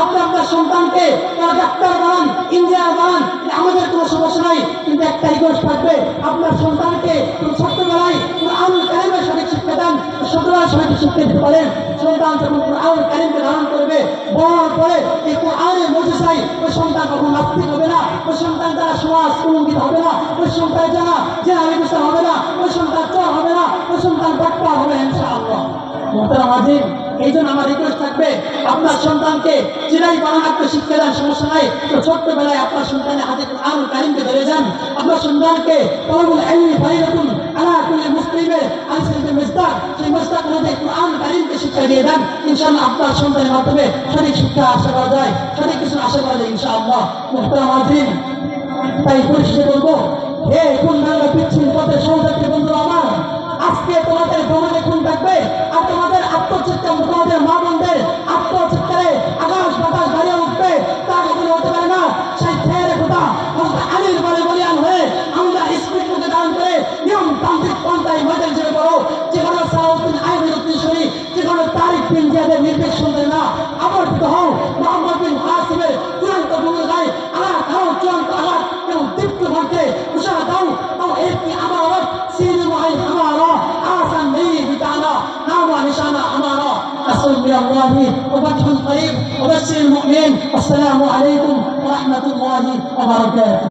আপনি আপনার সন্তানকে ডাক্তার বানান, ইঞ্জিনিয়ার বানান, আমাদের কোনো সমস্যা নাই, কিন্তু একটা রিকোয়েস্ট থাকবে, আপনার সন্তানকে ছোট্টবেলায় কুরআনুল কারীমের সঠিক শিক্ষা দেন। ছোটবেলায় সঠিক শিক্ষা দিতে পারেন, সন্তান যখন কুরআনুল কারীমকে ধারণ করবে, বলার পরে এই কোরআনের মুজিজায় ওই সন্তান কখন নাস্তিক হবে না, ওই সন্তান দ্বারা সমাজ কলঙ্কিত হবে না, ওই সন্তান জানা জেনা বিবেচনা হবে না, ওই সন্তান চোর হবে না, ওই সন্তান বাটপার হবে ইনশাআল্লাহ। মোহতারাম হাজির, এই জন্য আমার রিকোয়েস্ট থাকবে, আপনার সন্তানকে চিরাই বানান আপনি শিক্ষা দেন, সমস্যা নাই, তো ছোট্টবেলায় আপনার সন্তানের হাতে কুরআনুল কারীমকে ধরে যান। আপনার সন্তানকে তালাবুল ইলমি ফারিদাতুন আলা কুল্লি মুসলিমের আনসারিল মিসদাক, সেই মিসদাক অনুযায়ী কুরআনুল কারীমকে শিক্ষা দিয়ে দেন। ইনশাআল্লাহ আপনার সন্তানের মাধ্যমে সঠিক শিক্ষা আশা করা যায়, সঠিক কিছু আশা করা যায় ইনশাআল্লাহ। মোহতারাম হাজির, তাই পরিশেষে বলবো, হে কোনডাঙ্গা পিচ্ছিল পথের সহযাত্রী বন্ধু আমার, আজকে তোমাদের ভ্রমণে খুন থাকবে, আর তোমাদের আত্মচিৎকার, তোমাদের মা বোনদের আত্মচিৎকারে আকাশ বাতাস দাঁড়িয়ে উঠবে, তা কখনো হতে পারে না। সেই ছেড়ে কথা আলীর বলে বলিয়ান হয়ে আমরা স্পিড মুখে ধারণ করে নিয়মতান্ত্রিক পন্থায় ময়দান ছেড়ে পড়ো, যেখানে সালাউদ্দিন আইনের উদ্দেশ্যই, যেখানে তারিক বিন জিয়াদের নির্দেশ শুনবে না, আবর্তিত হও মোহাম্মদ বিন কাসিমের চূড়ান্ত ভূমিকায় আঘাত হও, চূড়ান্ত আঘাত এবং দীপ্ত কণ্ঠে ঘোষণা দাও, তাও একটি আমার আওয়াজ সির মাই আমারা আসান নেই বিতানা নামা নিশানা আমারা আসল বিআল্লাহি ওয়া ফাতহুল করিম ওয়া বাশশিরিল মুমিনিন। আসসালামু আলাইকুম ওয়া রাহমাতুল্লাহি ওয়া বারাকাতুহু।